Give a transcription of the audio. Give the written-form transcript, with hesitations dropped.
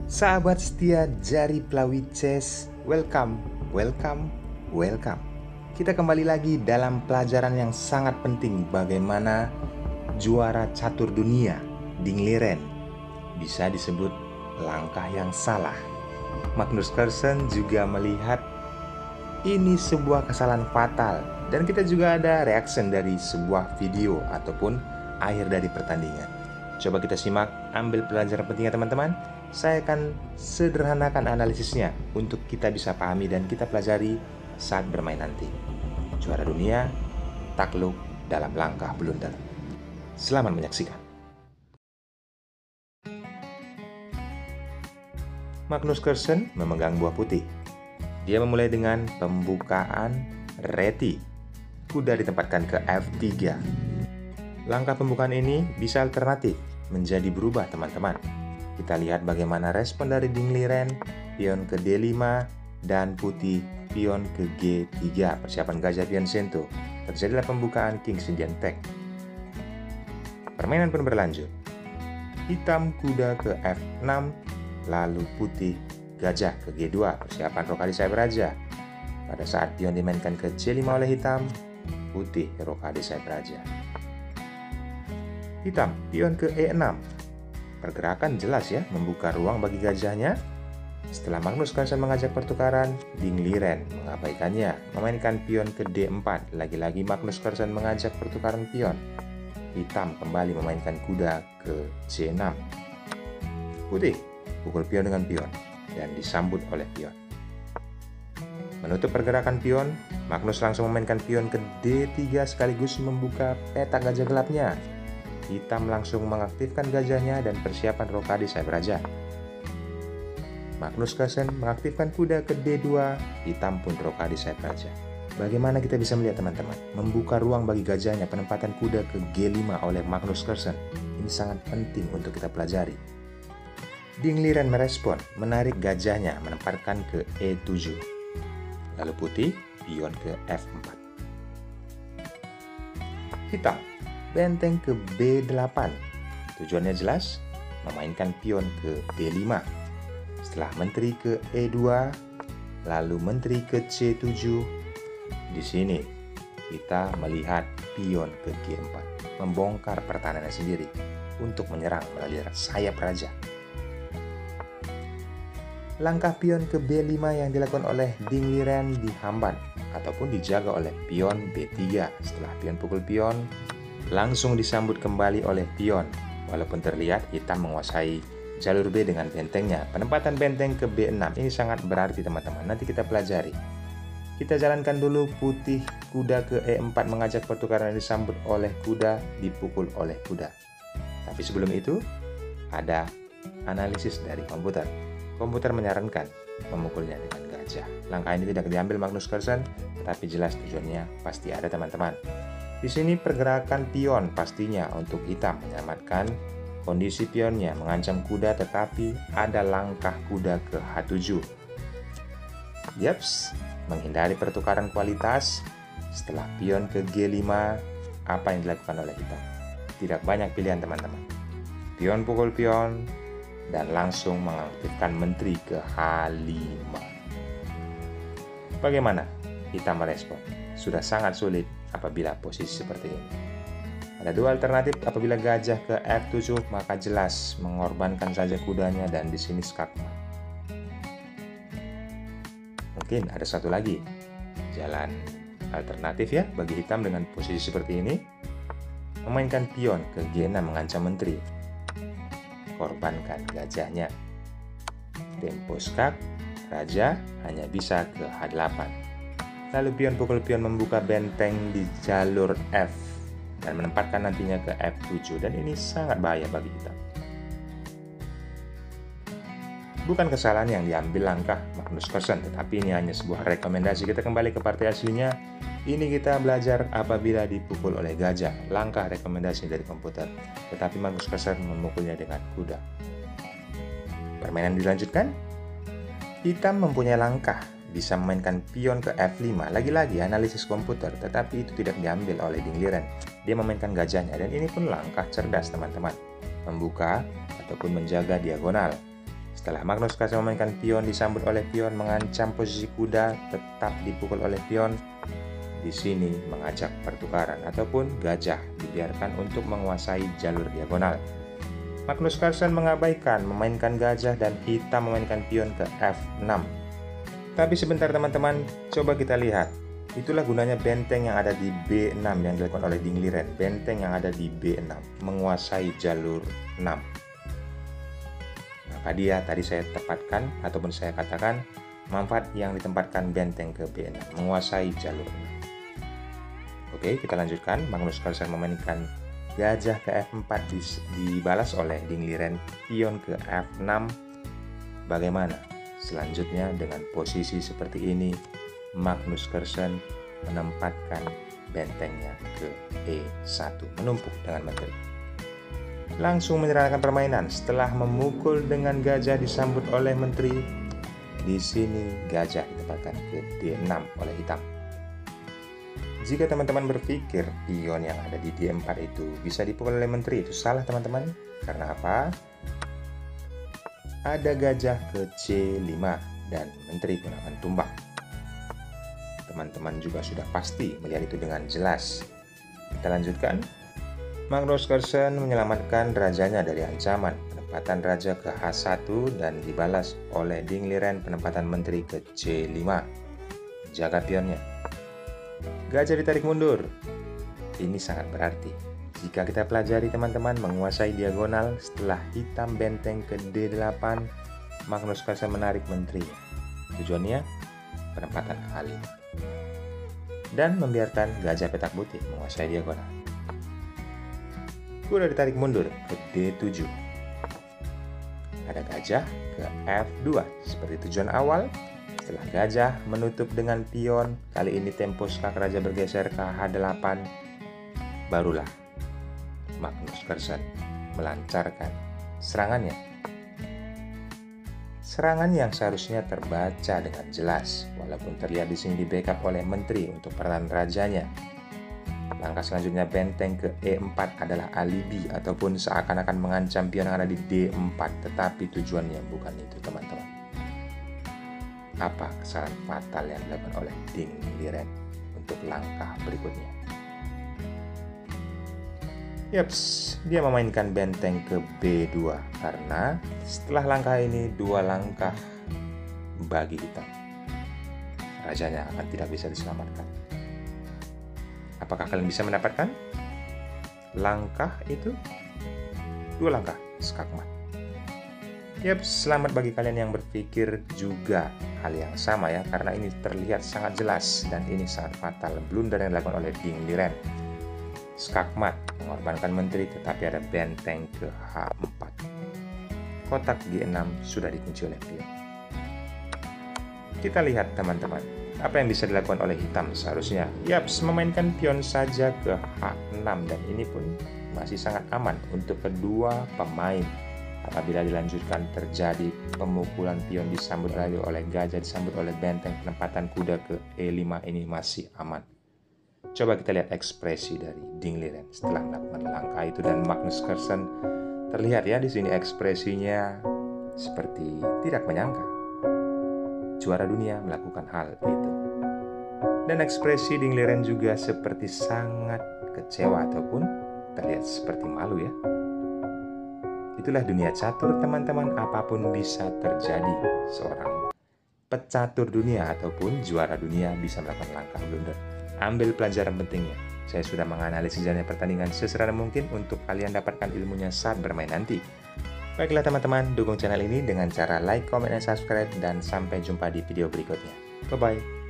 Sahabat setia Jari Plawit Chess, welcome. Kita kembali lagi dalam pelajaran yang sangat penting, bagaimana juara catur dunia Ding Liren bisa disebut langkah yang salah. Magnus Carlsen juga melihat ini sebuah kesalahan fatal, dan kita juga ada reaction dari sebuah video ataupun akhir dari pertandingan. Coba kita simak, ambil pelajaran pentingnya teman-teman. Saya akan sederhanakan analisisnya untuk kita bisa pahami dan kita pelajari saat bermain nanti. Juara dunia takluk dalam langkah blunder. Selamat menyaksikan. Magnus Carlsen memegang buah putih. Dia memulai dengan pembukaan reti. Kuda ditempatkan ke F3. Langkah pembukaan ini bisa alternatif menjadi berubah teman-teman. Kita lihat bagaimana respon dari Ding Liren, pion ke D5, dan putih pion ke G3. Persiapan gajah pion sento. Terjadilah pembukaan King's Indian Tag. Permainan pun berlanjut. Hitam kuda ke F6, lalu putih gajah ke G2. Persiapan rokade sayap raja. Pada saat pion dimainkan ke C5 oleh hitam, putih rokade sayap raja. Hitam pion ke E6. Pergerakan jelas ya, membuka ruang bagi gajahnya. Setelah Magnus Carlsen mengajak pertukaran, Ding Liren mengabaikannya, memainkan pion ke D4. Lagi-lagi Magnus Carlsen mengajak pertukaran pion. Hitam kembali memainkan kuda ke C6. Putih pukul pion dengan pion dan disambut oleh pion. Menutup pergerakan pion, Magnus langsung memainkan pion ke D3 sekaligus membuka peta gajah gelapnya. Hitam langsung mengaktifkan gajahnya dan persiapan rokade sayap raja. Magnus Carlsen mengaktifkan kuda ke D2, hitam pun rokade sayap raja. Bagaimana kita bisa melihat teman-teman? Membuka ruang bagi gajahnya, penempatan kuda ke G5 oleh Magnus Carlsen. Ini sangat penting untuk kita pelajari. Ding Liren merespon, menarik gajahnya, menempatkan ke E7. Lalu putih, pion ke F4. Hitam benteng ke B8. Tujuannya jelas, memainkan pion ke D5. Setelah menteri ke E2, lalu menteri ke C7. Di sini kita melihat pion ke G4, membongkar pertahanannya sendiri untuk menyerang melalui sayap raja. Langkah pion ke B5 yang dilakukan oleh Ding Liren dihambat ataupun dijaga oleh pion B3. Setelah pion pukul pion, langsung disambut kembali oleh pion. Walaupun terlihat hitam menguasai jalur B dengan bentengnya. Penempatan benteng ke B6 ini sangat berarti teman-teman. Nanti kita pelajari. Kita jalankan dulu putih kuda ke E4 mengajak pertukaran disambut oleh kuda, dipukul oleh kuda. Tapi sebelum itu ada analisis dari komputer. Komputer menyarankan memukulnya dengan gajah. Langkah ini tidak diambil Magnus Carlsen, tetapi jelas tujuannya pasti ada teman-teman. Di sini pergerakan pion pastinya untuk hitam menyelamatkan kondisi pionnya, mengancam kuda, tetapi ada langkah kuda ke H7. Yaps, menghindari pertukaran kualitas. Setelah pion ke G5, apa yang dilakukan oleh hitam? Tidak banyak pilihan teman-teman. Pion pukul pion dan langsung mengaktifkan menteri ke H5. Bagaimana hitam merespon? Sudah sangat sulit apabila posisi seperti ini. Ada dua alternatif. Apabila gajah ke F7, maka jelas mengorbankan saja kudanya dan di sini skakmat. Mungkin ada satu lagi jalan alternatif ya bagi hitam dengan posisi seperti ini. Memainkan pion ke G6 mengancam menteri. Korbankan gajahnya. Tempo skak, raja hanya bisa ke H8. Lalu pion pukul pion membuka benteng di jalur F dan menempatkan nantinya ke F7, dan ini sangat bahaya bagi hitam. Bukan kesalahan yang diambil langkah Magnus Carlsen, tetapi ini hanya sebuah rekomendasi. Kita kembali ke partai aslinya. Ini kita belajar apabila dipukul oleh gajah, langkah rekomendasi dari komputer. Tetapi Magnus Carlsen memukulnya dengan kuda. Permainan dilanjutkan. Hitam mempunyai langkah bisa memainkan pion ke F5. Lagi-lagi analisis komputer, tetapi itu tidak diambil oleh Ding Liren. Dia memainkan gajahnya, dan ini pun langkah cerdas teman-teman, membuka ataupun menjaga diagonal. Setelah Magnus Carlsen memainkan pion, disambut oleh pion, mengancam posisi kuda, tetap dipukul oleh pion. Di sini mengajak pertukaran ataupun gajah dibiarkan untuk menguasai jalur diagonal. Magnus Carlsen mengabaikan memainkan gajah dan hitam memainkan pion ke F6. Tapi sebentar teman-teman, coba kita lihat. Itulah gunanya benteng yang ada di B6 yang dilakukan oleh Ding Liren. Benteng yang ada di B6 menguasai jalur 6. Maka dia tadi saya tepatkan ataupun saya katakan manfaat yang ditempatkan benteng ke B6 menguasai jalur 6. Oke, kita lanjutkan. Magnus Carlsen memainkan gajah ke F4, dibalas oleh Ding Liren pion ke F6. Bagaimana selanjutnya dengan posisi seperti ini? Magnus Carlsen menempatkan bentengnya ke E1, menumpuk dengan menteri. Langsung menyerahkan permainan setelah memukul dengan gajah disambut oleh menteri. Di sini gajah ditempatkan ke D6 oleh hitam. Jika teman-teman berpikir pion yang ada di D4 itu bisa dipukul oleh menteri, itu salah teman-teman. Karena apa? Ada gajah ke C5 dan menteri pun akan tumbang. Teman-teman juga sudah pasti melihat itu dengan jelas. Kita lanjutkan. Magnus Carlsen menyelamatkan rajanya dari ancaman. Penempatan raja ke H1 dan dibalas oleh Ding Liren penempatan menteri ke C5. Jaga pionnya. Gajah ditarik mundur. Ini sangat berarti. Jika kita pelajari teman-teman menguasai diagonal setelah hitam benteng ke D8, Magnus Carlsen menarik menterinya. Tujuannya penempatan ke H5 dan membiarkan gajah petak putih menguasai diagonal. Kuda ditarik mundur ke D7. Ada gajah ke F2 seperti tujuan awal. Setelah gajah menutup dengan pion, kali ini tempo skak raja bergeser ke H8. Barulah Magnus Carlsen melancarkan serangannya. Serangan yang seharusnya terbaca dengan jelas, walaupun terlihat di sini di backup oleh menteri untuk peran rajanya. Langkah selanjutnya benteng ke E4 adalah alibi ataupun seakan-akan mengancam pion yang ada di D4, tetapi tujuannya bukan itu teman-teman. Apa kesalahan fatal yang dilakukan oleh Ding Liren untuk langkah berikutnya? Yaps, dia memainkan benteng ke B2 karena setelah langkah ini 2 langkah bagi hitam. Rajanya akan tidak bisa diselamatkan. Apakah kalian bisa mendapatkan langkah itu? 2 langkah, skakmat. Yaps, selamat bagi kalian yang berpikir juga hal yang sama ya, karena ini terlihat sangat jelas dan ini sangat fatal. Blunder yang dilakukan oleh Ding Liren. Skakmat, mengorbankan menteri tetapi ada benteng ke H4. Kotak G6 sudah dikunci oleh pion. Kita lihat teman-teman, apa yang bisa dilakukan oleh hitam seharusnya? Yaps, memainkan pion saja ke H6 dan ini pun masih sangat aman untuk kedua pemain. Apabila dilanjutkan terjadi pemukulan pion disambut oleh gajah, disambut oleh benteng, penempatan kuda ke E5 ini masih aman. Coba kita lihat ekspresi dari Ding Liren setelah melakukan langkah itu, dan Magnus Carlsen terlihat ya di sini ekspresinya seperti tidak menyangka juara dunia melakukan hal itu. Dan ekspresi Ding Liren juga seperti sangat kecewa ataupun terlihat seperti malu ya. Itulah dunia catur teman-teman, apapun bisa terjadi. Seorang pecatur dunia ataupun juara dunia bisa melakukan langkah blunder. Ambil pelajaran pentingnya. Saya sudah menganalisis jalannya pertandingan sesederhana mungkin untuk kalian dapatkan ilmunya saat bermain nanti. Baiklah teman-teman, dukung channel ini dengan cara like, comment, dan subscribe, dan sampai jumpa di video berikutnya. Bye-bye.